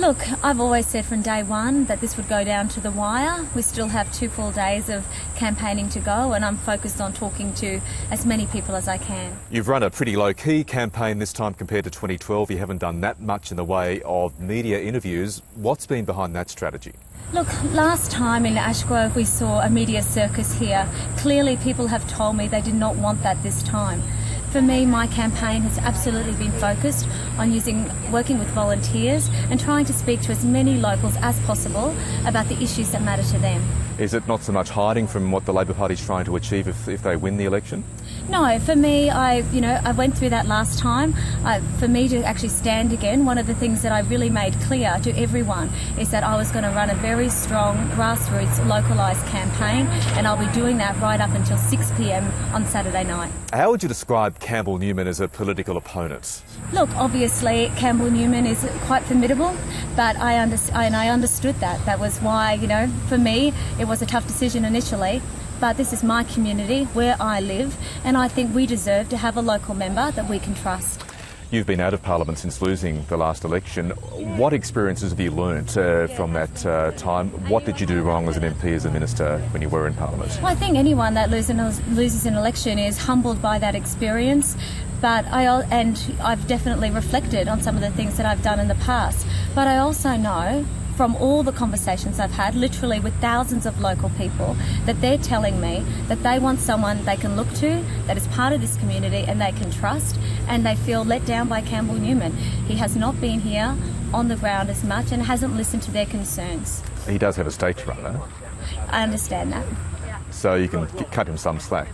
Look, I've always said from day one that this would go down to the wire. We still have 2 full days of campaigning to go, and I'm focused on talking to as many people as I can. You've run a pretty low-key campaign this time compared to 2012. You haven't done that much in the way of media interviews. What's been behind that strategy? Look, last time in Ashgrove we saw a media circus here. Clearly people have told me they did not want that this time. For me, my campaign has absolutely been focused on working with volunteers and trying to speak to as many locals as possible about the issues that matter to them. Is it not so much hiding from what the Labor Party's trying to achieve if they win the election? No, for me, I went through that last time. For me to actually stand again, one of the things that I really made clear to everyone is that I was going to run a very strong grassroots localised campaign, and I'll be doing that right up until 6 p.m. on Saturday night. How would you describe Campbell Newman as a political opponent? Look, obviously Campbell Newman is quite formidable, but I understood that. That was why, for me, it was a tough decision initially. But this is my community, where I live, and I think we deserve to have a local member that we can trust. You've been out of Parliament since losing the last election. What experiences have you learnt from that time? What did you do wrong as an MP, as a minister, when you were in Parliament? Well, I think anyone that loses an election is humbled by that experience. But I've definitely reflected on some of the things that I've done in the past. But I also know from all the conversations I've had, literally with thousands of local people, that they're telling me that they want someone they can look to, that is part of this community and they can trust, and they feel let down by Campbell Newman. He has not been here on the ground as much and hasn't listened to their concerns. He does have a state to run, though. I understand that. So you can cut him some slack.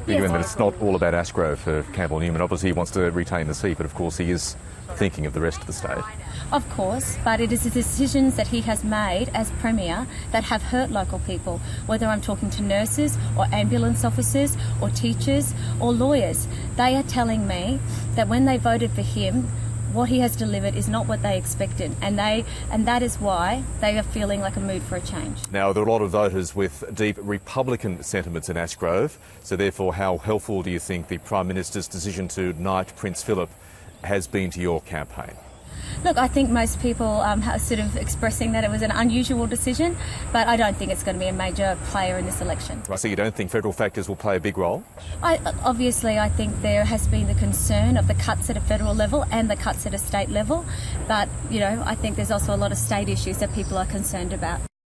Given that it's not all about Ashgrove for Campbell Newman. Obviously he wants to retain the seat, but of course he is thinking of the rest of the state. Of course, but it is the decisions that he has made as Premier that have hurt local people, whether I'm talking to nurses or ambulance officers or teachers or lawyers. They are telling me that when they voted for him, what he has delivered is not what they expected, and that is why they are feeling like a mood for a change. Now, there are a lot of voters with deep Republican sentiments in Ashgrove, so therefore how helpful do you think the Prime Minister's decision to knight Prince Philip has been to your campaign? Look, I think most people are sort of expressing that it was an unusual decision, but I don't think it's going to be a major player in this election. Right, so you don't think federal factors will play a big role? Obviously, I think there has been the concern of the cuts at a federal level and the cuts at a state level, but, I think there's also a lot of state issues that people are concerned about.